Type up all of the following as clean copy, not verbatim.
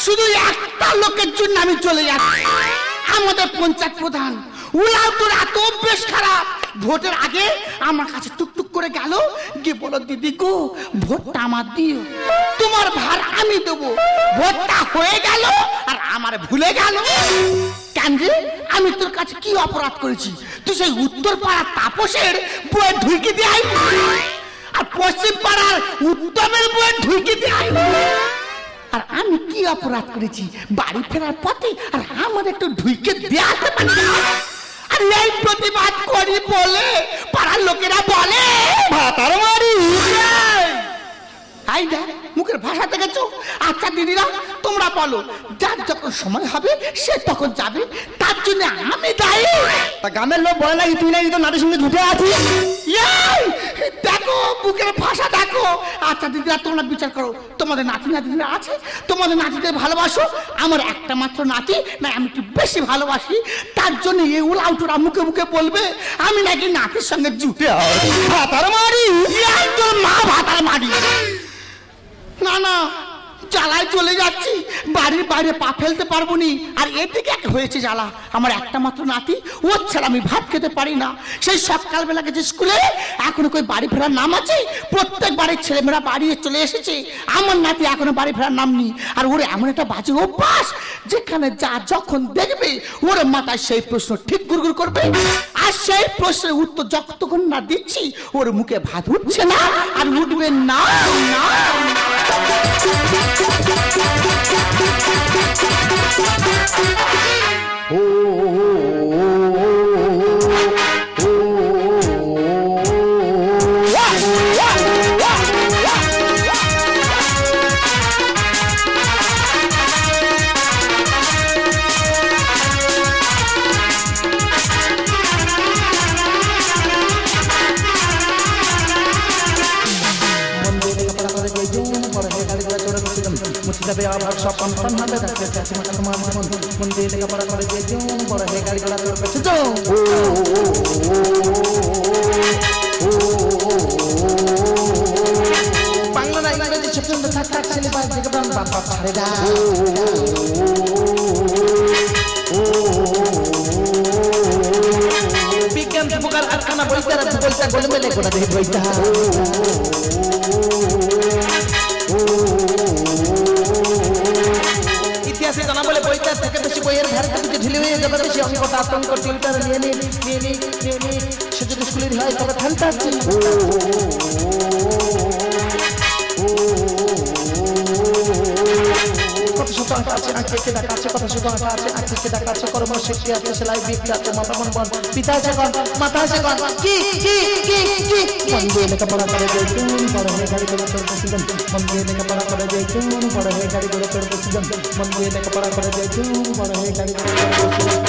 শুধু একটা লোকের জন্য আমি চলে যাচ্ছি। আমাদের পঞ্চায়েত প্রধান উলাউটোর এত অভ্যেস খারাপ, ভোটের আগে আমার কাছে টুকটুক করে গেল, গিয়ে বলো দিদি গো ভোটটা আমার দিও, তোমার ভার আমি দেবো। ভোটটা হয়ে গেল আর আমার ভুলে গেল। কেন রে, আমি তোর কাছে কি অপরাধ করেছি? তুই সেই উত্তর পাড়ার তাপসের বইয়ে ঢুকে দিয়ে আই, আর পশ্চিম পাড়ার উত্তমের বইয়ে ঢুকে দিয়ে আই। আর আমি কি অপরাধ করেছি? বাড়ি ফেরার পথে আর আমার একটু ঢুকে দেওয়াতে পারি না। আর এই প্রতিবাদ করি বলে পাড়ার লোকেরা বলে ভাতার মারি। আই দেখ মুখের ভাষা দেখেছো? আচ্ছা দিদিরা তোমরা বলো, যার যখন সময় হবে সে তখন যাবে, তার জন্য আমি দায়ী? তা গ্রামের লোক বলে নাকি তুই নাকি তো নাতির সঙ্গে ঝুটে আছিস? দেখো মুখের ভাষা দেখো। আচ্ছা দিদিরা তোমরা বিচার করো, তোমাদের নাতি নাতিরা আছে, তোমাদের নাতিদের ভালোবাসো, আমার একটা মাত্র নাতি না আমি একটু বেশি ভালোবাসি, তার জন্য এই উলাউটোরা মুখে মুখে বলবে আমি নাকি নাতির সঙ্গে জুটে ভাতার মারি। তোর মা ভাতার মারি। না না, জ্বালায় চলে যাচ্ছি, বাড়ির বাইরে পা ফেলতে পারবো নি। আর এদিকে হয়েছে জ্বালা, আমার একটা মাত্র নাতি, ওর ছাড়া আমি ভাত খেতে পারি না। সেই সকালবেলা গেছে স্কুলে, এখনো কই বাড়ি ফেরার নাম আছে? প্রত্যেক বাড়ির ছেলেমেয়েরা বাড়ি চলে এসেছে, আমার নাতি এখনো বাড়ি ফেরার নাম নেই। আর ওরে এমন একটা বাজে অভ্যাস, যেখানে যা যখন দেখবে ওর মাথায় সেই প্রশ্ন ঠিক গুড়গুড় করবে। আর সেই প্রশ্নের উত্তর যতক্ষণ না দিচ্ছি ওর মুখে ভাত উঠছে না, আর উঠবে না না। বিজ্ঞান যুবকাল আটখানা বইটা বইটা গোলমেলে করে দেখি বইটা। ইতিহাসে জানা বলে বইটা থেকে বেশি বইয়ের ধারে থেকে ঢিলে হয়ে যাবে, বেশি অঙ্কটা আতঙ্ক টিউটার নিয়ে নিয়ে সে যদি স্কুলের হয় তবে ঠান্ডা কত শত আঁকা আছে, আঁকে ডাকা আছে, কত শত আঁকা আছে, আঁকে ডাকা আছে, কর্মশক্তি আছে, সেলাই বিক্রি আছে, মাথা মন বন পিতা আছে কন মাথা আছে কন কি কি কি কি মন দিয়ে লেখাপড়া করে যাই তুমি বড় হয়ে গাড়ি করে চড় বসিলাম, মন দিয়ে লেখাপড়া করে যাই তুমি বড় হয়ে গাড়ি করে চড় বসিলাম, মন দিয়ে লেখাপড়া করে যাই তুমি বড় হয়ে গাড়ি করে চড় বসিলাম।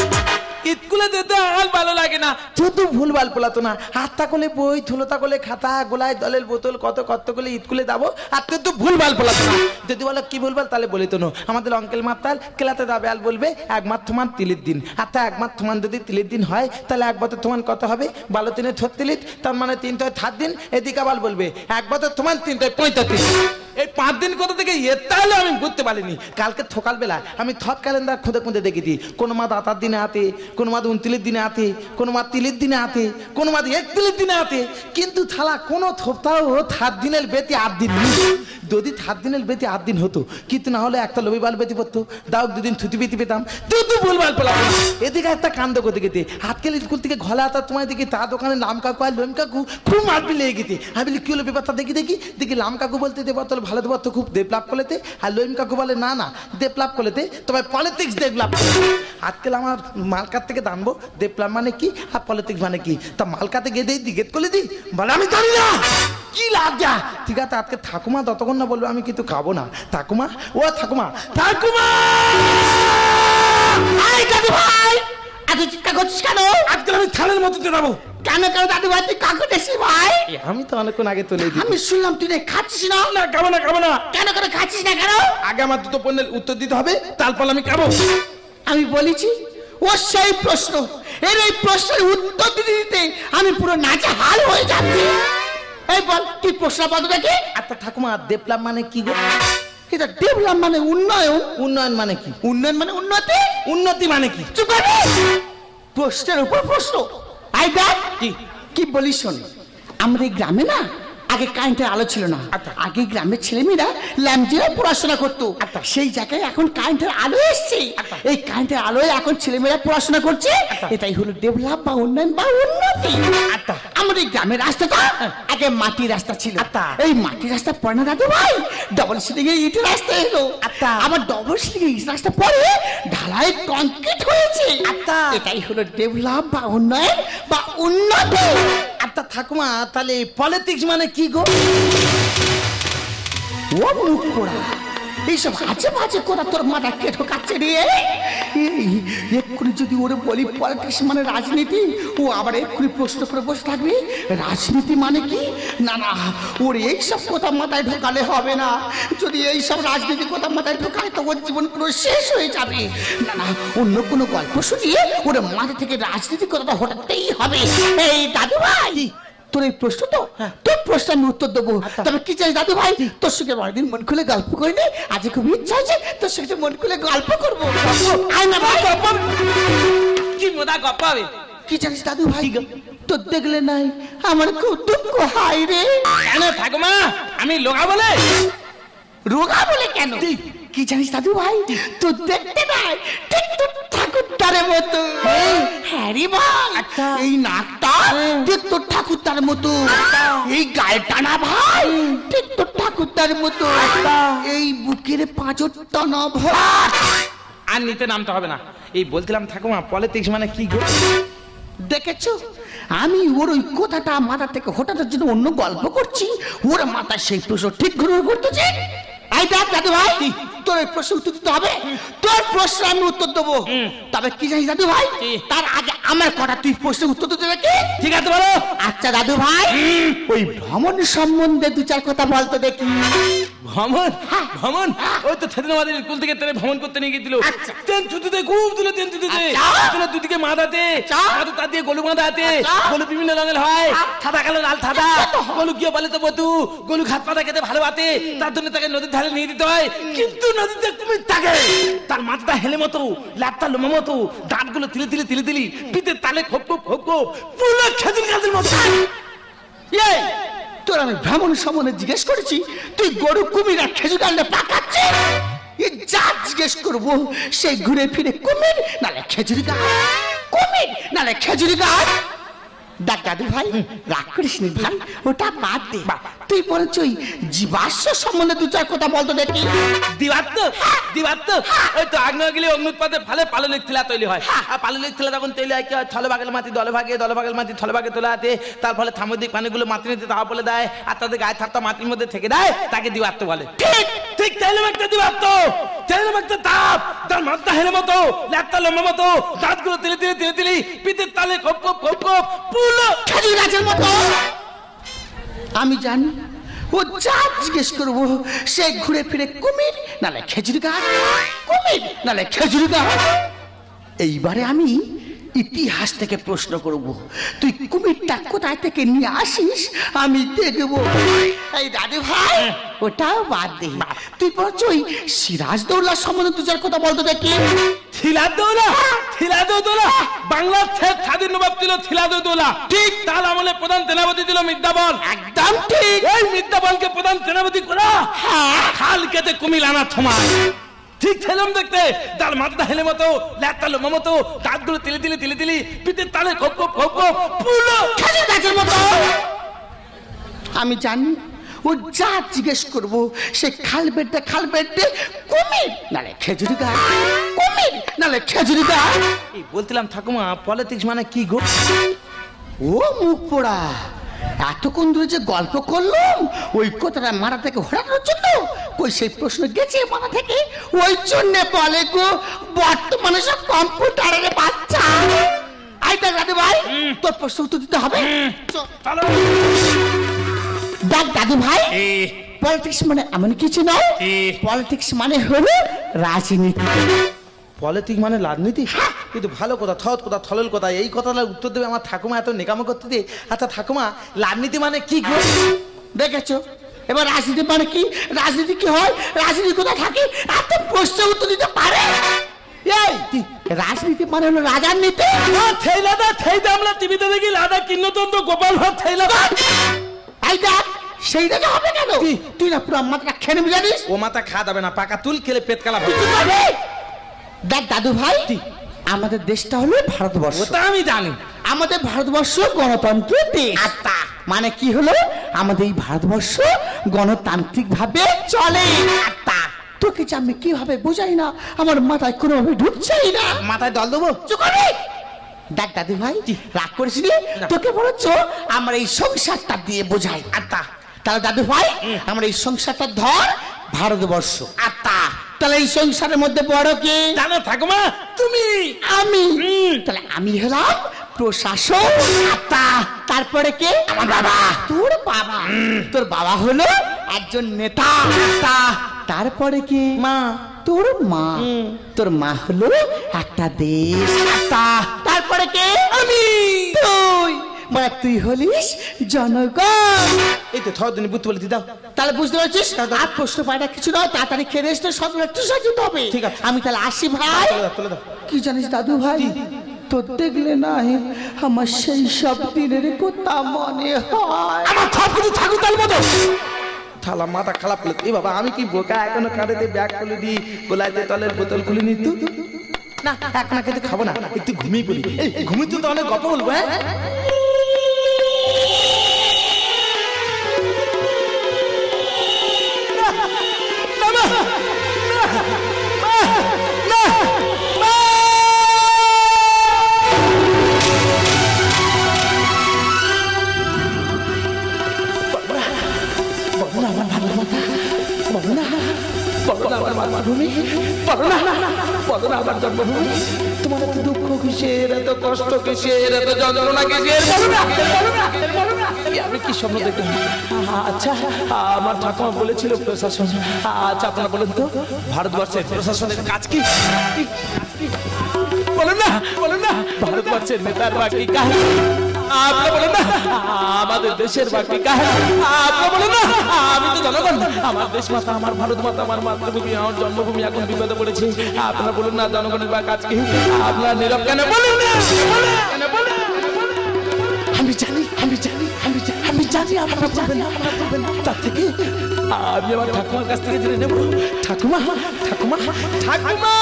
স্কুলে যেতে আর ভালো লাগে না, শুধু ভুলভাল পোলাতো না, হাতটা কোলে বই, থুলোতা কোলে খাতা, গোলায় দলের বোতল, কত কত করে স্কুলে যাবো, আর কিন্তু ভুলভাল পোলাতো না। যদি বলো কি ভুলভাল তাহলে বলে তো আমাদের অঙ্কেল মাতাল কেলাতে যাবে, আর বলবে এক মাস তোমার তিলির দিন। আচ্ছা এক মাস তোমার যদি তিলির দিন হয় তাহলে এক বছর তোমার কত হবে? 12 3 36, তার মানে 3 7 দিন। এদিকে আবার বলবে এক বছর তোমার 3 35। এই 5 দিন কোথা থেকে তাহলে আমি বুঝতে পারিনি। কালকে সকালবেলা আমি থট ক্যালেন্ডার খুঁজে খুঁজে দেখেছি, কোনো মা 7 দিনে আতে, কোনো মা 29 দিনে আতে, কোনো মা 30 দিনে আতে, কোনো মা 31 দিনে আতে, কিন্তু থালা কোনো সপ্তাহ 7 দিনের বেতি 8 দিন। যদি 7 দিনের বেতি 8 দিন হতো, কিন্তু না হলে একটা রবিবার বেতি পড়তো, দাও 2 দিন ছুটি বেতি পেতাম, তুই ভুলভাল পেলাম। এদিকে একটা কাণ্ড করতে গেতে আজকাল স্কুল থেকে ঘলা আতা তোমার দিকে তা দোকানে লাম কাকু আর লোম কাকু খুব মারপি লেগে গেতে। আমি বলি কি হলো ব্যাপারটা দেখি দেখি লাম কাকু বলতে দেবো তাহলে ভালো দেবো, তো খুব ডেভেলপ করলেতে, আর লোম কাকু বলে না না ডেভেলপ করলেতে, তবে পলিটিক্স ডেভেলপ করলে। আজকাল আমার মালকার থেকে জানবো ডেভেলপ মানে কি আর পলিটিক্স মানে কি, তা মালকাতে গিয়ে দিই জিজ্ঞেস করলে দিই বলে আমি জানি না কি লাভ যা। ঠিক আছে আজকে ঠাকুমা ততক্ষণ না বলবো আমি কিন্তু খাবো না। ঠাকুমা ও ঠাকুমা ঠাকুমা ভাই এত চিৎকার করছিস কেন? আজকাল আমি থালের মতো চড়াবো কেন? কেন দাদু ভাই তুই কাকু দেখছিস ভাই? আমি তো অনেকক্ষণ আগে তুলে দিই। আমি শুনলাম তুই খাচ্ছিস না। না খাবো না খাবো না। কেন কেন খাচ্ছিস না কেন? আগে আমার দুটো পণ্যের উত্তর দিতে হবে, তারপর আমি খাবো। আমি বলেছি ও সেই প্রশ্ন, এর এই প্রশ্নের উত্তর দিতে দিতে আমি পুরো নাজেহাল হয়ে যাচ্ছি। এই বল তুই প্রশ্ন বল দেখি। আচ্ছা ঠাকুমা ডেভেলপ মানে কি গো? যেটা ডেভেলপ মানে উন্নয়ন। উন্নয়ন মানে কি? উন্নয়ন মানে উন্নতি। উন্নতি মানে কি? চুপ করবি। প্রশ্নের উপর প্রশ্ন। আই দেখ কি বলিস শোন, আমাদের এই গ্রামে না আগে কারেন্টের আলো ছিল না। আগে গ্রামের ছেলেমেয়েরা ল্যাম্প দিয়ে পড়াশোনা করতো। সেই জায়গায় এখন কারেন্টের আলো এসছে। এই কারেন্টের আলোয় এখন ছেলেমেয়েরা পড়াশোনা করছে। এটাই হলো ডেভেলপ বা উন্নয়ন বা উন্নতি। আমাদের গ্রামের রাস্তাটা আগে মাটির রাস্তা ছিল। এই মাটির রাস্তা পড়ে না দাদু ভাই, ডবল সিলিং এর ইটের রাস্তা এলো। আবার ডবল সিলিং এর ইটের রাস্তা পরে ঢালাই কংক্রিট হয়েছে। এটাই হলো ডেভেলপ বা উন্নয়ন বা উন্নতি। আচ্ছা ঠাকুমা, তাহলে পলিটিক্স মানে কি গো? ও মুখ পোড়া, এইসব আছে বাজে কথা তোর মাথা কে ঢোকাচ্ছে রে? এক্ষুনি যদি ওরে বলি পলিটিক্স মানে রাজনীতি, ও আবার এক্ষুনি প্রশ্ন করে বসে থাকবে রাজনীতি মানে কি। না না, ওর এইসব কথা মাথায় ঢোকালে হবে না। যদি এইসব রাজনীতি কথা মাথায় ঢোকায় তো ওর জীবন পুরো শেষ হয়ে যাবে। না না, অন্য কোনো গল্প শুনিয়ে ওর মাথা থেকে রাজনীতি কথাটা হটাতেই হবে। এই দাদু ভাই, তোর এই প্রশ্ন তো, তোর প্রশ্ন আমি উত্তর দেবো। তবে কি চাই দাদু ভাই, তোর সঙ্গে অনেকদিন মন খুলে গল্প করিনি, আজ খুব ইচ্ছা হয়েছে তোর সঙ্গে মন খুলে গল্প করবো। আয় না ভাই, গল্প কি মজা গল্প হবে। কি জানিস দাদু ভাই, তোর দেখলে নাই আমার খুব দুঃখ হয় রে। কেন ঠাকুমা, আমি লোগা বলে? রোগা বলে কেন? কি জানিস দাদু ভাই, তোর দেখতে নাই ঠিক তোর ঠাকুরদারের মতো। হ্যাঁ রে ভাই, এই নাকটা ঠিক তোর ঠাকুরদার মতো, এই গায়েটা না ভাই ঠিক তোর ঠাকুরদার মতো, এই বুকের পাঁচটা না ভরা। আর নিতে নামতে হবে না। এই বলছিলাম ঠাকুমা, পলিটিক্স মানে কি গো? দেখেছো, আমি ওর ওই কথাটা মাথা থেকে হঠাৎ জন্য অন্য গল্প করছি, ওর মাথা সেই প্রশ্ন ঠিক ঘুরে করতেছে। আই দেখ দাদু ভাই, তোর এই প্রশ্ন উত্তর দিতে হবে। তোর প্রশ্ন আমি উত্তর দেবো। তবে কি জানিস দাদু ভাই, তার আগে আমার কথা তুই প্রশ্নের উত্তর দিতে দেখি। ঠিক আছে বলো। আচ্ছা দাদু ভাই, ওই ভ্রমণ সম্বন্ধে দু চার কথা বলতো দেখি। ভ্রমণ? ভ্রমণ ওই তো সেদিন আমাদের স্কুল থেকে ট্রেনে ভ্রমণ করতে নিয়ে গেছিল। ট্রেন ছুটিতে খুব দূরে, ট্রেন ছুটিতে দুদিকে মাদাতে, তার দিয়ে গলু বাঁধাতে, গলু বিভিন্ন রঙের হয়, সাদা কালো লাল সাদা। গলু গিয়ে বলে তো বধু, গলু ঘাত পাতা খেতে ভালোবাসে, তার জন্য তাকে নদীর ধারে নিয়ে দিতে হয়। কিন্তু নদীতে কুমির থাকে, তার মাথাটা হেলে মতো, লাটটা লোমা মতো, দাঁতগুলো তিলে তিলে তিলে তিলি, পিঠের তালে খোপ খোপ খোপ খোপ, পুরো খেজুর গাছের মতো। তোর আমি ভ্রমণ সম্বন্ধে জিজ্ঞেস করেছি, তুই গরু কুমির আর খেজুর গাছটা পাকাচ্ছিস। যা জিজ্ঞেস করবো সেই ঘুরে ফিরে কুমির নালে খেজুরি গাছ, কুমির নালে খেজুরি গাছ। দেখ দাদু ভাই, রাগ করিস নি ভাই, ওটা বাদ দে। তুই বলছ ওই জীবাশ্ম সম্বন্ধে দু চার কথা বলতো দেখি। দিবাত্ম? দিবাত্ম ওই তো আগ্নেয়গিরি অগ্নুৎপাতে ফলে পাললিক শিলা তৈরি হয়। আর পাললিক শিলা যখন তৈরি হয় কি হয়, স্থলভাগের মাটি দলভাগে, দলভাগের মাটি স্থলভাগে তোলা আছে। তার ফলে সামুদ্রিক পানিগুলো মাটির নিচে চাপা বলে দেয়, আর তাদের গায়ে থাকতে মাটির মধ্যে থেকে দেয়, তাকে দিবাত্ম বলে। ঠিক ঠিক, তাইলে একটা দিবাত্ম, তাইলে একটা তাপ, তার মাথা হেলে মতো, ল্যাপটা লম্বা মতো, দাঁতগুলো তিলে তিলে তিলে তিলি, পিঠের তালে খোপ খোপ খোপ খোপ, পুরো খেজুর গাছের মতো। আমি জানি ও যা জিজ্ঞেস করবো সে ঘুরে ফিরে কুমির নালে খেজুর গাছ, কুমির নালে খেজুর গাছ। এইবারে আমি ইতিহাস থেকে প্রশ্ন করব, তুই কুমিরটা কোথায় থেকে নিয়ে আসিস আমি দেখবো। এই দাদু ভাই, ওটাও বাদ দে, তুই বলছ ওই সিরাজদৌল্লার সম্বন্ধে দু চার কথা বলতো দেখি। সিরাজদৌল্লা? সিরাজদৌল্লা বাংলার স্বাধীন নবাব ছিল সিরাজদৌল্লা। ঠিক, তার আমলে প্রধান সেনাপতি ছিল মির্জাবল। একদম ঠিক। এই মির্জাবলকে প্রধান সেনাপতি করা খাল কেটে কুমির আনার সময় ঠিক ছিলাম দেখতে, তার মাথাটা হেলে মতো, ল্যাপটা লোমা মতো, দাঁতগুলো তিলে তিলে তিলে তিলি, পিঠের তালে খোপ খোপ খোপ খোপ, পুরো খেজুর গাছের মতো। আমি জানি ও যা জিজ্ঞেস করবো সে খাল বেডে কুমির নালে খেজুরি গাছ, কুমির নালে খেজুরি গাছ। এই বলছিলাম ঠাকুমা, পলিটিক্স মানে কি গো? ও মুখ পোড়া, এতক্ষণ ধরে যে গল্প করলাম ওই কথাটা মাথা থেকে হটানোর জন্য কই সেই প্রশ্ন গেছে মাথা থেকে, ওই জন্য বলে গো বর্তমানে সব কম্পিউটারের বাচ্চা। আইতা দাদু ভাই, তোর প্রশ্ন উত্তর দিতে হবে। দেখ দাদু ভাই, পলিটিক্স মানে এমন কিছু নয়, পলিটিক্স মানে হলো রাজনীতি। পলিটিক্স মানে রাজনীতি? কিন্তু ভালো কথা, থত কথা, থলল কথা, এই কথাটার উত্তর দেবে আমার ঠাকুমা এত নেকামো করতে দিয়ে। আচ্ছা ঠাকুমা, রাজনীতি মানে কি গো? দেখেছো এবার রাজনীতি মানে কি, রাজনীতি কি হয়, রাজনীতি কোথায় থাকে, এত প্রশ্ন উত্তর দিতে পারে। এই রাজনীতি মানে হলো রাজার নীতি। থেইলাদা থেইদা আমরা টিভিতে দেখি লাদা কীর্ণচন্দ্র গোপাল ভাট থেইলাদা। এই দেখ সেইটা তো হবে কেন, তুই না পুরো মাথাটা খেয়ে নেবে জানিস। ও মাথা খাওয়া যাবে না, পাকা তুল খেলে পেট কালা হবে। দেখ দাদু ভাই, আমাদের দেশটা হলো ভারতবর্ষ। ওটা আমি জানি। আমাদের ভারতবর্ষ গণতন্ত্রের দেশ। মানে কি হলো, আমাদের এই ভারতবর্ষ গণতান্ত্রিক ভাবে চলে। তোকে যে আমি কিভাবে বোঝাই না, আমার মাথায় কোনোভাবে ঢুকছেই না। মাথায় দল দেবো? চুপ করবি। দেখ দাদু ভাই, রাগ করিস নি, তোকে বলছ আমার এই সংসারটা দিয়ে বোঝাই। তাহলে দাদু ভাই, আমার এই সংসারটা ধর ভারতবর্ষ। তাহলে এই সংসারের মধ্যে বড় কে জানো ঠাকুমা? তুমি। আমি। তাহলে আমি হলাম প্রশাসন। তারপরে কে? আমার বাবা। তোর বাবা? তোর বাবা হলো একজন নেতা। তারপরে কে? মা। তোর মা। তোর মা হলো একটা দেশ। তারপরে কে? আমি। তুই মানে তুই হলিস জনগণ। এই তো থর দিন বুঝতে বলে দাও। তাহলে বুঝতে পারছিস, আর প্রশ্ন পায়টা কিছু নয়, তাড়াতাড়ি খেয়ে রেস্টে সব একটু সাজিয়ে হবে। ঠিক আছে, আমি তাহলে আসি ভাই। কি জানিস দাদু ভাই, তোর দেখলে না আমার সেই সব দিনের কথা মনে হয়। আমার সবকিছু থাকুক তার মতো। থালা মাথা খারাপ হলো। এই বাবা আমি কি বোকা, এখনো কাঁধেতে ব্যাগ খুলে দিই, গোলাইতে তলের বোতল খুলে নিত না। এখন খেতে খাবো না, একটু ঘুমিয়ে পড়ি। এই ঘুমিয়ে তো অনেক গল্প বলবো। হ্যাঁ তোমার এত দুঃখ কিসের, এত কষ্ট কিসের, এত যন্ত্রণা কিসের? আমি কি স্বপ্ন দেখলাম? আচ্ছা আমার ঠাকুমা বলেছিল প্রশাসন। আচ্ছা আপনারা বলেন তো, ভারতবর্ষের প্রশাসনের কাজ কি? বলেন না, বলেন না। ভারতবর্ষের নেতার বাকি কাহিনী আপনারা বলেন না, আমাদের দেশের বাকি কাহিনী আপনারা বলেন না। আমি তো জনগণ, আমার দেশ মাতা, আমার ভারত মাতা, আমার মাতৃভূমি, আমার জন্মভূমি এখন বিপদে পড়েছে। আপনারা বলুন না জনগণের বা কাজ কি? আপনারা নীরব কেন? বলুন না। আমি জানি, আমি জানি, আমি জানি, আমি জানি আপনারা বলবেন না, আপনারা বলবেন না। তার থেকে আমি আমার ঠাকুমার কাছ থেকে জেনে নেব। ঠাকুমা, ঠাকুমা, ঠাকুমা,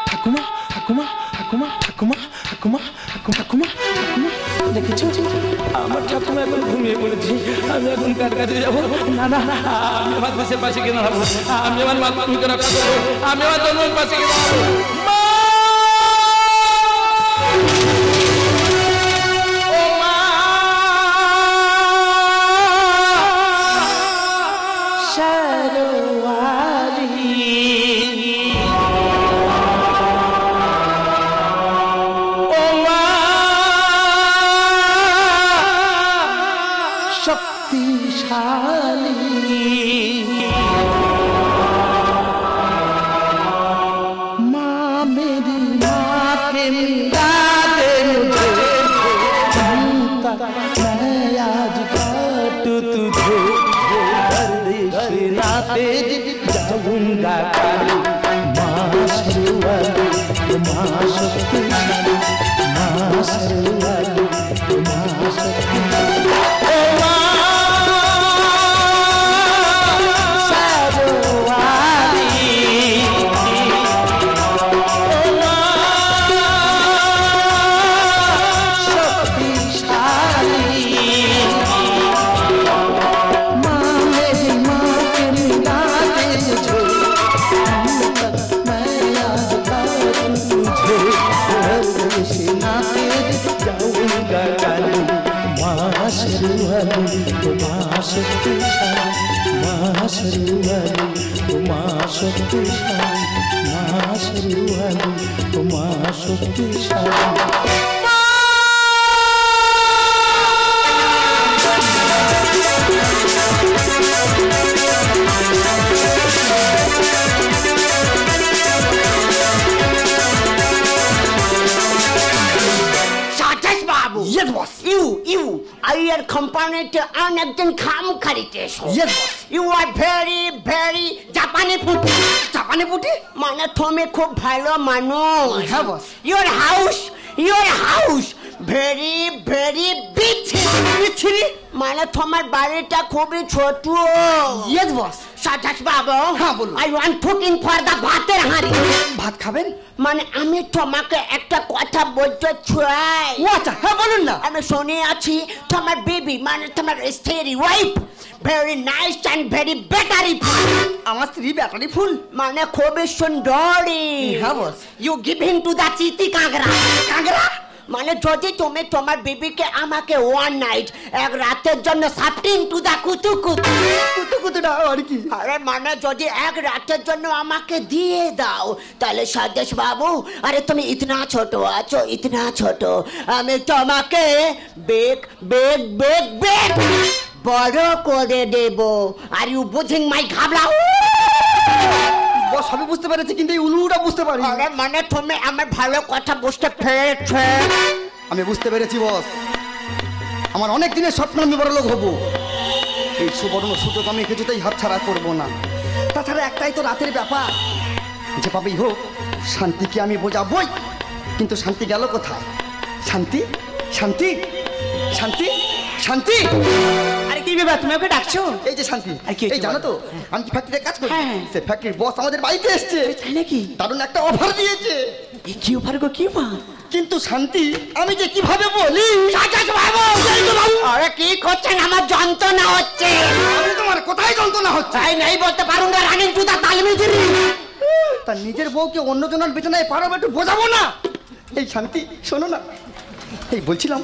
ঠাকুমা, ঠাকুমা, ঠাকুমা, ঠাকুমা, ঠাকুমা, ঠাকুমা, ঠাকুমা, দেখেছো আমার ঠাকুমা এখন ঘুমিয়ে পড়েছি। আমি এখন কার কাছে যাবো? না না, আমি আমার দেশের পাশে গিয়ে দাঁড়াবো। আমি আমার মাতৃভূমিকে রক্ষা করবো। আমি আমার জন্মের পাশে গিয়ে দাঁড়াবো। কোম্পানিতে অনেকদিন কাম করিতে Yes, boss. You are very very জাপানি ফুটি জাপানি বুটি মানে তুমি খুব ভালো মানুষ হ্যাঁ, boss. Your house very very বিচ্ছিরি মানে তোমার বাড়িটা খুবই ছোট ইয়েস বস সাজাস বাবু হ্যাঁ, বলুন। I want cooking for the ভাতের হাঁড়ি ভাত খাবেন মানে আমি তোমাকে একটা কথা বলতে চাই ও আচ্ছা হ্যাঁ বলুন না আমি শুনে আছি তোমার বেবি মানে তোমার স্ত্রী wife very nice and very battery আমার স্ত্রী ব্যাটারি ফুল মানে খুবই সুন্দরী হ্যাঁ, boss. You give him to the চিতি কাঁকড়া কাঁকড়া মানে যদি তুমি তোমার বেবিকে আমাকে ওয়ান নাইট এক রাতের জন্য সাপটিং টু দা কুতু কুতুকুতুটা আর কি আরে মানে যদি এক রাতের জন্য আমাকে দিয়ে দাও তাহলে সাদেশ বাবু আরে তুমি ইতনা ছোট আছো ইতনা ছোট আমি তোমাকে বেগ বেগ বেগ বেগ বড় করে দেব আর ইউ বুঝিং মাই ঘাবলা বস সবই বুঝতে পেরেছি কিন্তু এই উলুটা বুঝতে পারি আরে মানে তুমি আমার ভালো কথা বুঝতে পেরেছো আমি বুঝতে পেরেছি বস আমার অনেক দিনের স্বপ্ন আমি বড় লোক হবো এই সুবর্ণ সুযোগ আমি কিছুতেই হাতছাড়া করবো না তাছাড়া একটাই তো রাতের ব্যাপার যে পাবেই হোক শান্তিকে আমি বোঝাবই কিন্তু শান্তি গেল কোথায় শান্তি শান্তি শান্তি শান্তি আরে কি ব্যাপার তুমি ওকে ডাকছো এই যে শান্তি আর কি হয়েছে এই জানো তো আমি ফ্যাক্টরিতে কাজ করি হ্যাঁ। সে ফ্যাক্টরির বস আমাদের বাড়িতে এসেছে তাই নাকি দারুণ একটা অফার দিয়েছে কি অফার গো কি মা কিন্তু শান্তি আমি যে কিভাবে বলি সাদেশ বাবু আরে কি করছেন আমার যন্ত্রণা হচ্ছে আমি তোমার কোথায় যন্ত্রণা হচ্ছে তাই নেই বলতে পারুঙ্গা রানিং টু দা তালমিজিরি তার নিজের বউকে অন্যজনের বিছানায় পারবে একটু বোঝাবো না এই শান্তি শোনো না এই বলছিলাম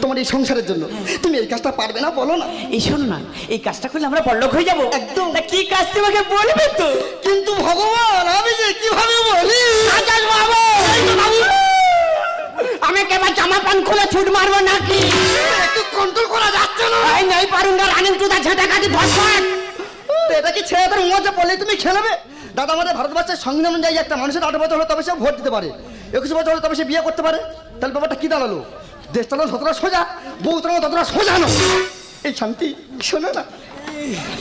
তোমার এই সংসারের জন্য তুমি এই কাজটা পারবে না বলো না এই শোনো না এই কাজটা করলে আমরা বড়লোক হয়ে যাবো একদম। তা কি কাজ তোমাকে বলবে তো কিন্তু ভগবান আমি যে কিভাবে বলি সাদেশ বাবু আমি কেবল জামা প্যান্ট খুলে ছুট মারবো নাকি একটু কন্ট্রোল করা যাচ্ছে না তাই নেই পারুঙ্গা রানিং টু দা ঝেঁটা কাটি ভসবান তো এটা কি ছেলেদের মজা বললেই তুমি খেলবে দাদা আমাদের ভারতবর্ষের সংবিধান অনুযায়ী একটা মানুষের 18 বছর হলে তবে সে ভোট দিতে পারে 21 বছর হলে তবে সে বিয়ে করতে পারে তাহলে ব্যাপারটা কি দাঁড়ালো দেশ চালানো যতটা সোজা বউ চালানো ততটা সোজা না এই শান্তি শোনো না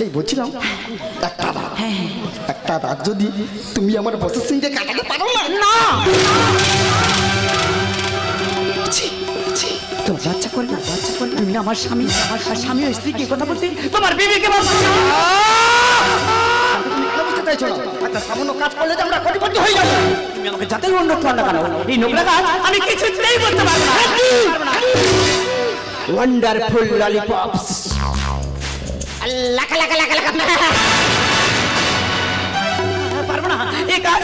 এই বলছিলাম একটা রাত যদি তুমি আমার বসের সঙ্গে কাটাতে পারো না না তোমার বাচ্চা করবে তুমি আমার স্বামী ও স্ত্রীকে কথা বলতে তোমার বিবেকে বলছো তুমি কেন বুঝতে চাইছো না একটা সামান্য কাজ করলে যে আমরা কোটিপতি হয়ে যাবো তুমি আমাকে যাতেই অন্য ঠান্ডা কাটাও এই নোংরা কাজ আমি কিছুতেই করতে পারবো না ওয়ান্ডারফুল ললিপপস লাকা লাকা লাকা লাকা পারবো না এই কাজ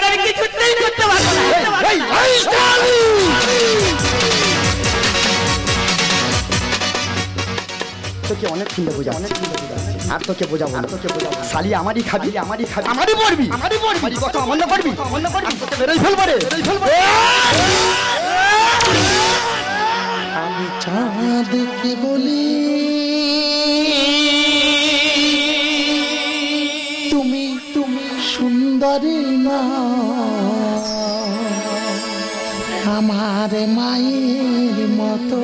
আমি কিছুতেই করতে পারবো না তোকে অনেক সুন্দর বোঝা আর তোকে বোঝাবো শালি আমারই খাবি আমারই পড়বি কত অমান্য করবি তোকে বেরোই ফেলবো রে আমি চাঁদকে বলি তুমি সুন্দরী না আমার মায়ের মতো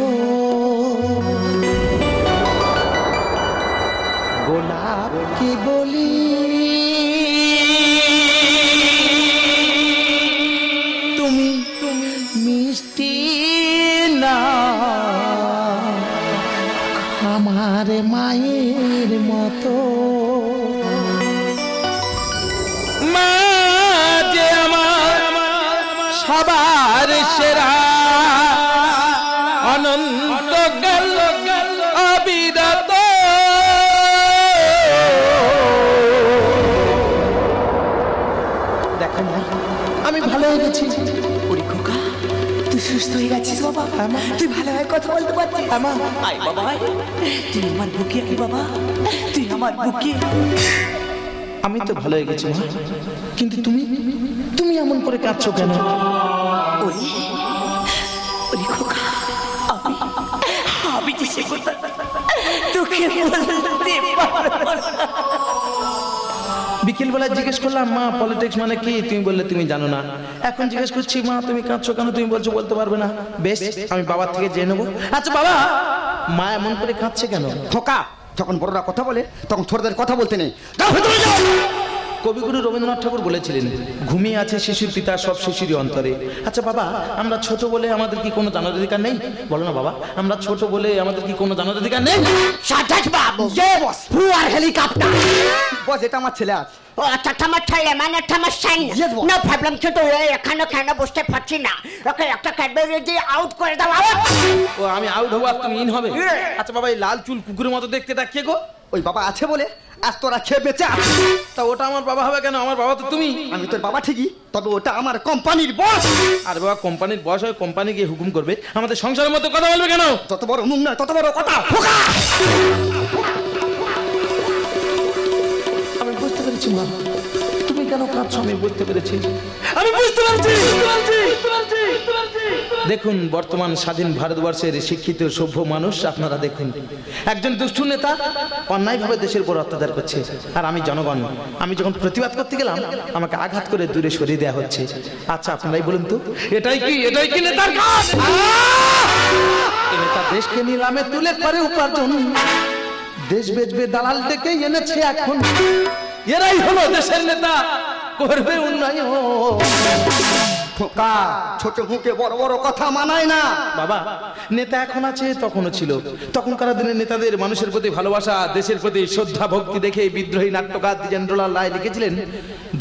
গোলাপকে বলি তুমি মিষ্টি না আমার মায়ের মতো মা যে আমার সবার সেরা অনন্ত গেল অবিরত দেখো না আমি ভালো হয়ে গেছি ওরে খোকা তুই সুস্থ হয়ে গেছিস বাবা তুই ভালোভাবে কথা বলতে পারছিস আয় বাবা আয়। তুই আমার বুকে আয় বাবা তুই আমার বুকে আমি তো ভালো হয়ে গেছি মা কিন্তু তুমি এমন করে কাঁদছো কেন ওরে ওরে খোকা আমি যে সে কথা তোকে বলতে পারবো না। বিকেল বেলা জিজ্ঞেস করলাম মা পলিটিক্স মানে কি তুমি বললে তুমি জানো না এখন জিজ্ঞেস করছি মা তুমি কাঁদছো কেন তুমি বলছো বলতে পারবে না বেশ আমি বাবার থেকে জেনে নেবো আচ্ছা বাবা মা এমন করে কাঁদছে কেন? খোকা, যখন বড়রা কথা বলে তখন ছোটদের কথা বলতে নেই। যাও ভেতরে যাও। কবিগুরু রবীন্দ্রনাথ ঠাকুর বলেছিলেন, ঘুমিয়ে আছে শিশুর পিতা সব শিশুরই অন্তরে। আচ্ছা বাবা, আমরা ছোট বলে আমাদের কি কোনো জানার অধিকার নেই? বলো না বাবা, আমরা ছোট বলে আমাদের কি কোনো জানার অধিকার নেই? সাজাস বাবু, বস হু আর হেলিকপ্টার। বস, এটা আমার ছেলে আছে। ও আচ্ছা, আমার ছেলে মানে আমার সাইন। Yes, boss. না প্রবলেম, কিন্তু এখানে কেন বসতে পারছি না? ওকে একটা ক্যাডবেরি দিয়ে আউট করে দাও। ও আমি আউট হবো আর তুমি ইন হবে? আচ্ছা বাবা, এই লাল চুল কুকুরের মতো দেখতে তা কে গো? ওই বাবা আছে বলে আজ তোরা খেয়ে বেঁচে আছে। তা ওটা আমার বাবা হবে কেন? আমার বাবা তো তুমি। আমি তোর বাবা ঠিকই, তবে ওটা আমার কোম্পানির বস। আর বাবা, কোম্পানির বস হয়ে কোম্পানি গিয়ে হুকুম করবে, আমাদের সংসারের মতো কথা বলবে কেন? যত বড় মুখ নয় তত বড় কথা। খোকা, আমি বুঝতে পেরেছি মা, তুমি কেন কাঁদছো আমি বুঝতে পেরেছি। আমি বুঝতে পারছি। দেখুন, বর্তমান স্বাধীন ভারতবর্ষের শিক্ষিত সভ্য মানুষ আপনারা দেখুন, একজন দুষ্টু নেতা অন্যায়ভাবে দেশের উপর অত্যাচার করছে, আর আমি জনগণ, আমি যখন প্রতিবাদ করতে গেলাম আমাকে আঘাত করে দূরে সরিয়ে দেওয়া হচ্ছে। আচ্ছা আপনারাই বলুন তো, এটাই কি নেতার কাজ? নেতা দেশকে নিলামে তুলে করে উপার্জন, দেশ বেচবে দালাল ডেকে এনেছে এখন, এরাই হলো দেশের নেতা, করবে উন্নয়ন। খোকা, ছোট মুখে বড় বড় কথা মানায় না। বাবা, নেতা এখন আছে তখনও ছিল। তখনকার দিনে নেতাদের মানুষের প্রতি ভালোবাসা, দেশের প্রতি শ্রদ্ধা ভক্তি দেখে বিদ্রোহী নাট্যকার দ্বিজেন্দ্রলাল রায় লিখেছিলেন,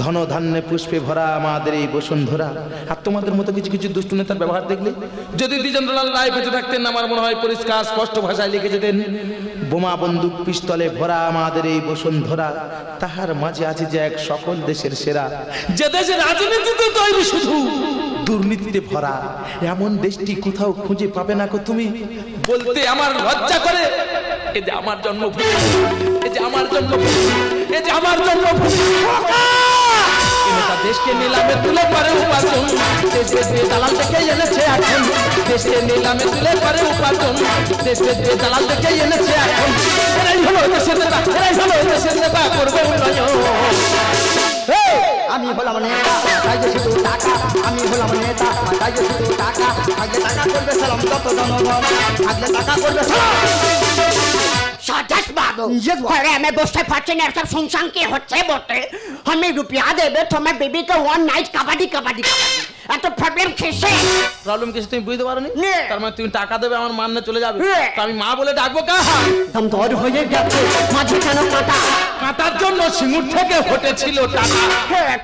ধন ধান্যে পুষ্পে ভরা আমাদের এই বসুন্ধরা। আর তোমাদের মতো কিছু কিছু দুষ্টু নেতার ব্যবহার দেখলে, যদি দ্বিজেন্দ্রলাল রায় বেঁচে থাকতেন আমার মনে হয় পরিষ্কার স্পষ্ট ভাষায় লিখে যেতেন, বোমা বন্দুক পিস্তলে ভরা আমাদের এই বসুন্ধরা, তাহার মাঝে আছে যে এক সকল দেশের সেরা, যে দেশের রাজনীতিতে তৈরি শুধু দুর্নীতিতে ভরা, এমন দেশটি কোথাও খুঁজে পাবে না কো তুমি। বলতে আমার লজ্জা করে, এ যে আমার জন্মভূমি, এ যে আমার জন্মভূমি, এ যে আমার জন্মভূমি। দেশকে নিলামে তুলে পারে উপার্জন, দেশ বেচবে দালাল থেকে এনেছে এখন, দেশকে নিলামে তুলে পারে উপার্জন, দেশ বেচবে দালাল থেকে এনেছে এখন। এরাই হলো দেশের নেতা, এরাই হলো দেশের নেতা, করবে উন্নয়ন। আমি হলাম নেতা, তাই যে শুধু টাকা। আমি হলাম নেতা, তাই যে শুধু টাকা। থাকলে টাকা করবে সালাম যত জনগণ, থাকলে টাকা করবে সালাম। সাজাস বাবু, ঘরে আমি বসতে পারছি না, সব শুনশান কি হচ্ছে বটে। আমি রুপিয়া দেবে তোমার বেবিকে ওয়ান নাইট কাবাডি কাবাডি কাবাডি। এত প্রবলেম কিসে? প্রবলেম কিছু তুমি বুঝতে পারোনি? নে। তার মানে তুমি টাকা দেবে আমার মান চলে যাবে, তো আমি মা বলে ডাকবো কাহা? দম দর হয়ে গেছে, মাঝে কেন কাটা? কাটার জন্য সিঙ্গুর থেকে ফুটেছিল টাকা।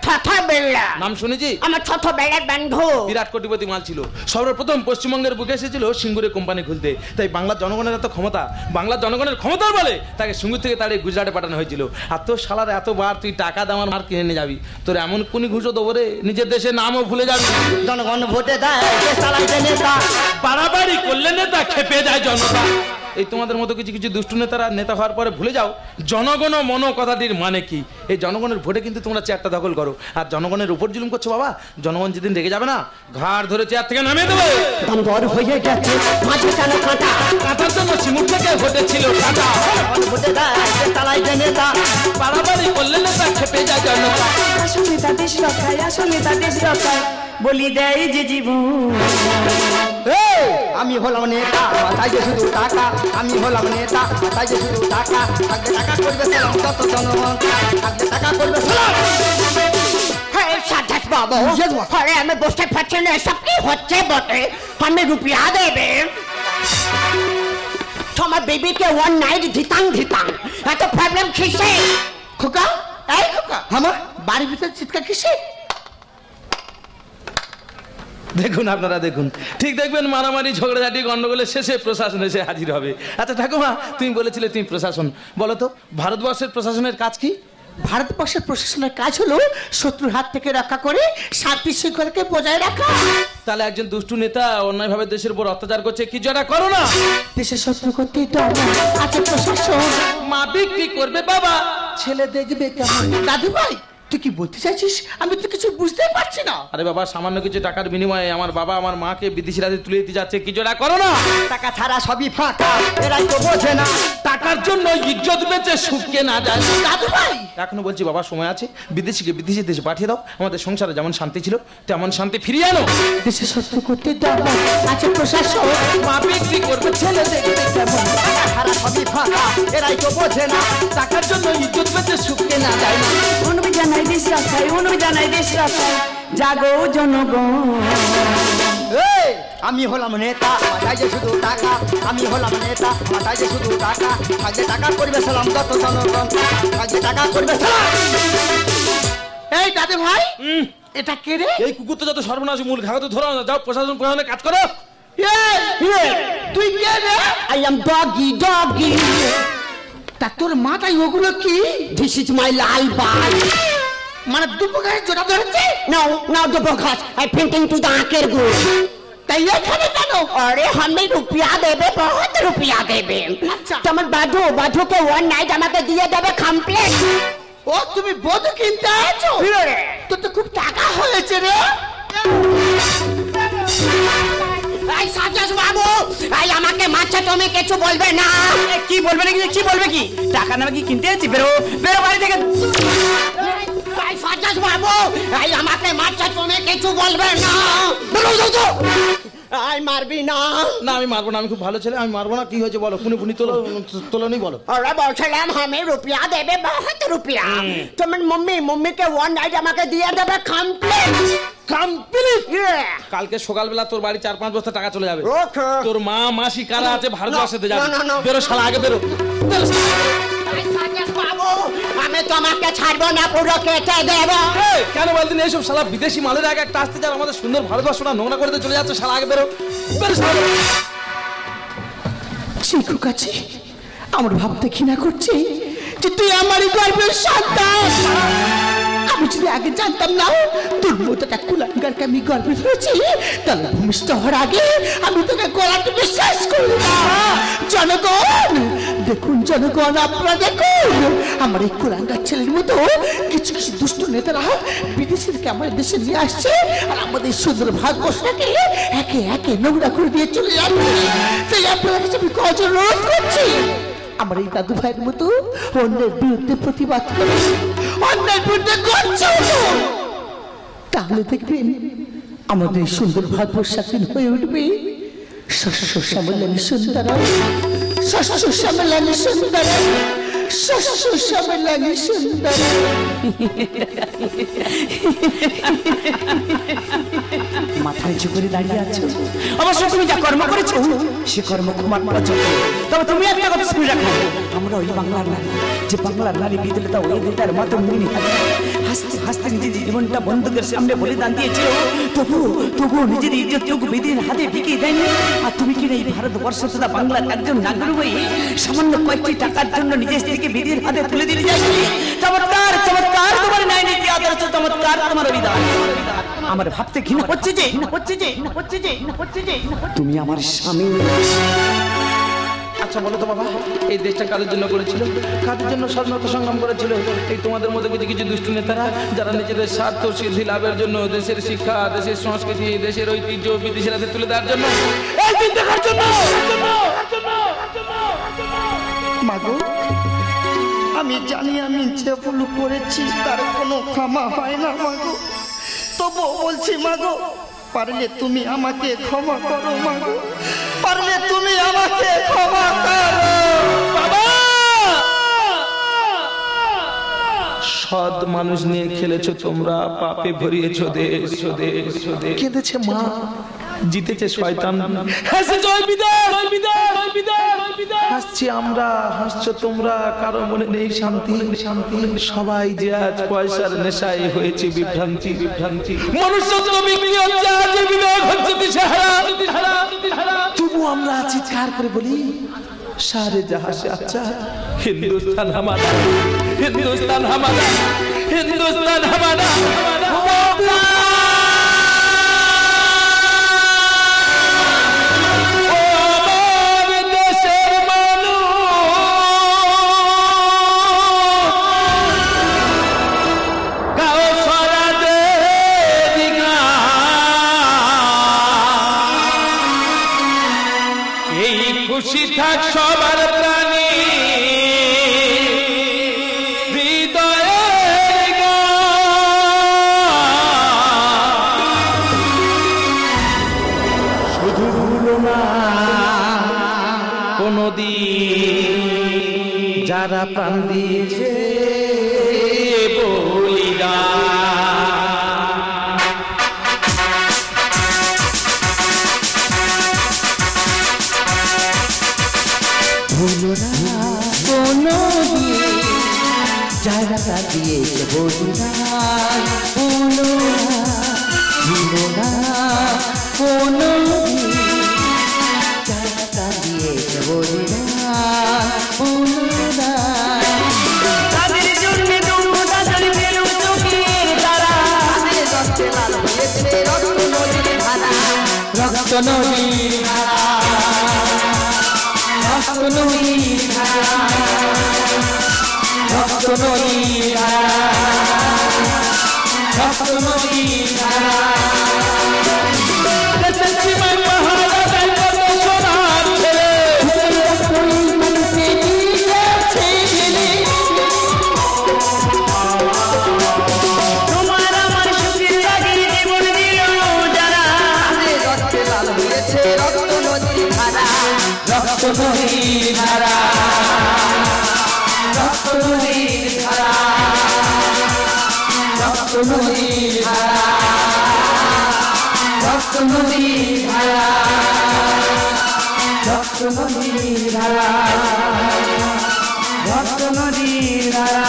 ছোট বেলা নাম শুনেছি? আমার ছোট বেলার বন্ধু। বিরাট কোটিপতি মাল ছিল, সর্বপ্রথম পশ্চিমবঙ্গের বুকে এসেছিল সিঙ্গুরে কোম্পানি খুলতে। তাই বাংলার জনগণের এত ক্ষমতা, বাংলার জনগণের ক্ষমতার বলে তাকে সিঙ্গুর থেকে তাড়িয়ে গুজরাটে পাঠানো হয়েছিল। আর তোর শালার এতবার তুই টাকা দেওয়ার মার কিনে নিয়ে যাবি, তোর এমন কোনি ঘুষো দেবো রে, নিজের দেশের নামও ভুলে যাবি। জনগণ ভোটে দেয়, দেশ চালাইতে নেতা। বাড়াবাড়ি করলে নেতা খেপে যায় জনতা। এই তোমাদের মতো কিছু কিছু দুষ্টু নেতারা নেতা হওয়ার পরে ভুলে যাও জনগণ মনো কথাটির মানে কি। এই জনগণের ভোটে কিন্তু তোমরা চেয়ারটা দখল করো, আর জনগণের উপর জুলুম করছো। বাবা, জনগণ যেদিন রেগে যাবে না, ঘাড় ধরে চেয়ার থেকে নামিয়ে দেবে। দম দর হয়ে গেছে, মাঝে কেন কাটা? কাটার জন্য সিঙ্গুর থেকে ফুটেছিল টাকা। ভোটে দেয়, দেশ চালাইতে নেতা। বাড়াবাড়ি করলে নেতা খেপে যায় জনতা। আসলে তা দেশ রক্ষায়, আসলে তা দেশ রক্ষায় বলি দেয় যে জীবন। আমি হলাম নেতা, তাই যে শুধু টাকা। আমি হলাম নেতা, তাই যে শুধু টাকা। থাকলে টাকা করবে সালাম যত জনগণ, থাকলে টাকা করবে সালাম। সাজাস বাবু, ঘরে আমি বসতে পারছি না, সব কি হচ্ছে বটে। আমি রুপিয়া দেবে তোমার বেবিকে ওয়ান নাইট ধিতাং ধিতাং। এত প্রবলেম কিসে? খোকা, এই খোকা, আমার বাড়ির ভিতরে চিৎকার কিসে? দেখুন আপনারা দেখুন, ঠিক দেখবেন মারামারি ঝগড়াঝাটি গন্ডগোলের শেষে প্রশাসন এসে হাজির হবে। আচ্ছা ঠাকুমা, তুমি বলেছিলে তুমি প্রশাসন, বলো তো ভারতবর্ষের প্রশাসনের কাজ কি? ভারতবর্ষের প্রশাসনের কাজ হলো শত্রুর হাত থেকে রক্ষা করে শান্তি শৃঙ্খলাকে বজায় রাখা। তাহলে একজন দুষ্টু নেতা অন্যায়ভাবে দেশের উপর অত্যাচার করছে, কিছু একটা করো না। দেশের শত্রু করতে আছে প্রশাসন। মা বিক্রি করবে বাবা, ছেলে দেখবে কেমন। দাদু ভাই, তুই কি বলতে চাইছিস? আমি তো কিছু বুঝতে পারছি না। আরে বাবা, সামান্য কিছু টাকার বিনিময়ে আমার বাবা আমার মাকে বিদেশি রাজ্যে তুলে দিতে যাচ্ছে, কিছু একটা করো না। টাকা ছাড়া সবই ফাঁকা, এরাই তো বোঝে না। টাকা টাকার জন্য ইজ্জত বেচে সুখকে না যায়। দাদু ভাই এখনো বলছি বাবা সময় আছে, বিদেশি দেশে পাঠিয়ে দাও, আমাদের সংসারে যেমন শান্তি ছিল তেমন শান্তি ফিরিয়ে আনো। দেশে সত্য করতে দাও আছে প্রশাসন, মা বিক্রি করবে ছেলে দেখতে কেমন, হারা সবই ফাঁকা, এরাই তো বোঝে না। টাকার জন্য ইজ্জত বেচে সুখকে না যায়। অনুবিধানায় দেশ রাখায়, অনুবিধানায় দেশ রাখায়, জাগো জনগণ। আমি হলাম নেতা, মাথায় যে শুধু টাকা। আমি হলাম নেতা, মাথায় যে শুধু টাকা। থাকলে টাকা করবে সালাম যত জনগণ, থাকলে টাকা করবে সালাম। এই দাদু ভাই এটা কে রে? এই কুকুর তো যত সর্বনাশ মূল ঘাগত ধরো না, যাও প্রশাসন প্রশাসনে কাজ করো। তুই কে রে? I am doggy, doggy. তা তোর মাথায় ওগুলো কি? This is my lal bal. মানে দুপুরে জোড়া ধরেছে? Now the bokas. I painting to the आंखेर गुड़. তাই এখানে কেন? अरे हमें रुपया देवे, बहुत रुपया देवे. अच्छा. তোমার বাধু के one night আমাকে দিয়ে দেবে কমপ্লিট. ও তুমি বধূ কিনতে আছো? তোর তো খুব টাকা হয়েছে রে। এই সাজাস বাবু, এই আমাকে মারছে, তুমি কিছু বলবে না? কি বলবে নাকি, কি বলবে কি? টাকা নামে কি কিনতে যাচ্ছি? বেরো বেরো বাড়ি থেকে। এই সাজাস বাবু, এই আমাকে মারছে, তুমি কিছু বলবে না? এই মারবি না? না আমি মারবো না, আমি খুব ভালো ছেলে, আমি মারবো না। কি হয়েছে বলো, খুনি তোলো নি বলো। अरे বলছিলাম हमें रुपया देवे, बहुत रुपया. তোমার মম্মি के वन नाइट আমাকে দিয়ে দেবে কমপ্লিট. কালকে সকালবেলা তোর বাড়ি 4-5 বস্তা টাকা চলে যাবে। ওকে. তোর মা মাসি কারা আছে ভারতবর্ষে যাবে। না। বেরো শালা, আগে বেরো। এই সাজাস বাবু, আমি তোমাকে ছাড়বো না, পুরো কেটে দেবো. কেন বলতেন এইসব শালা বিদেশি মালের আগে একটা আসতে যার আমাদের সুন্দর ভারতবর্ষটা নোংরা করে দিয়ে চলে যাচ্ছে। শালা আগে বেরো, বেরো শালা। চিকু কাছে আমার ভাবতে ঘৃণা করছে যে তুই আমারই গর্বের সন্তান। আমি যদি আগে জানতাম না তোর মতো একটা কুলাঙ্গারকে আমি গর্বে ধরেছি, তাহলে ভূমিষ্ঠ হওয়ার আগে আমি তোকে গলাতে বিশ্বাস করি না। জনগণ দেখুন, জনগণ আপনারা দেখুন, আমার এই কুলাঙ্গার ছেলের মতো কিছু কিছু দুষ্ট নেতারা বিদেশিদেরকে আমাদের দেশে নিয়ে আসছে, আর আমাদের সুন্দর ভারতবর্ষটাকে একে একে নোংরা করে দিয়ে চলে যাচ্ছে। তাই আপনারা কাছে আমি কজন অনুরোধ করছি, আমার এই দাদু ভাইয়ের মতো অন্যের বিরুদ্ধে প্রতিবাদ করে, অন্যের বিরুদ্ধে করছে, তাহলে দেখবেন আমাদের সুন্দর ভারতবর্ষ একদিন হয়ে উঠবে শস্য শ্যামলানি সুন্দর, শস্য শ্যামলানি সুন্দর, শস্য শ্যামলানি সুন্দর। মাথা নিচু করে দাঁড়িয়ে আছো, অবশ্য তুমি যা কর্ম করেছো সে কর্ম ক্ষমার পর্যন্ত। তবে তুমি একটা কথা শুনে রাখো, আমরা ওই বাংলার নারী, যে বাংলার নারী বিদলতা ওই নেতার মতো মুনি হাসতে হাসতে নিজের জীবনটা বন্ধুদের সামনে বলিদান দিয়েছিল, তবু নিজের ইজ্জতটুকু বিধির হাতে বিকিয়ে দেয়নি। আর তুমি কিনা এই ভারতবর্ষ তথা বাংলার একজন নাগরিক হয়ে সামান্য কয়েকটি টাকার জন্য নিজের স্ত্রীকে বিধির হাতে তুলে দিলে যাচ্ছি। চমৎকার চমৎকার তোমার ন্যায় নীতি আদর্শ, চমৎকার তোমার বিধান। আমার ভাবতে ঘৃণা হচ্ছে যে তুমি আমার স্বামী। আচ্ছা বলো তো বাবা, এই দেশটা কাদের জন্য করেছিল, কাদের জন্য স্বাধীনতা সংগ্রাম করেছিল? এই তোমাদের মধ্যে কিছু কিছু দুষ্ট নেতারা যারা নিজেদের স্বার্থ সিদ্ধি লাভের জন্য, দেশের শিক্ষা, দেশের সংস্কৃতি, দেশের ঐতিহ্য বিদেশের হাতে তুলে দেওয়ার জন্য, এই দিন দেখার জন্য। মাগো, আমি জানি আমি যে ভুল করেছি তার কোনো ক্ষমা হয় না মাগো, তবুও বলছি মাগো, পারলে তুমি আমাকে ক্ষমা করো মাগো, পারলে তুমি আমাকে ক্ষমা করো বাবা। সৎ মানুষ নিয়ে খেলেছো তোমরা, পাপে ভরিয়েছো দেশ। কেঁদেছে মা, জিতেছে শয়তান, হাসছে জয় বিদায়। হাসছি আমরা, হাসছো তোমরা, কারো মনে নেই শান্তি। সবাই যে আজ পয়সার নেশায় হয়েছে বিভ্রান্তি। মনুষ্যত্ব বিক্রি হচ্ছে, আজ বিবেক হচ্ছে দিশেহারা। তবু আমরা চিৎকার করে বলি सारे जहां से अच्छा हिंदुस्तान हमारा, हिंदुस्तान हमारा, हिंदुस्तान हमारा। খুশি থাক সবার প্রাণী যারা প্রাণ দিয়েছে বলিদান। ভুলো না কোনো দিন যারা প্রাণ দিয়েছে বলিদান। ভুলো না কোনো দিন যারা প্রাণ দিয়েছে বলিদান। ভুলো না তাদের জন্য দুঃখটা জ্বলবে চোখের তারা, তাদের রক্তে লাল হয়েছে রক্ত নদীর ধারা, রক্ত নদীর ধারা, রক্ত নদীর ধারা, রক্ত নদীর ধারা, রক্ত নদীর ধারা। তোমার আমার সুখের লাগি জীবন দিল যারা, তাদের রক্তে লাল হয়েছে রক্ত নদীর ধারা, রক্ত নদীর ধারা, রক্ত নদীর ধারা, রক্ত নদীর ধারা, রক্ত নদীর ধারা, রক্ত নদীর ধারা, রক্ত নদীর ধারা।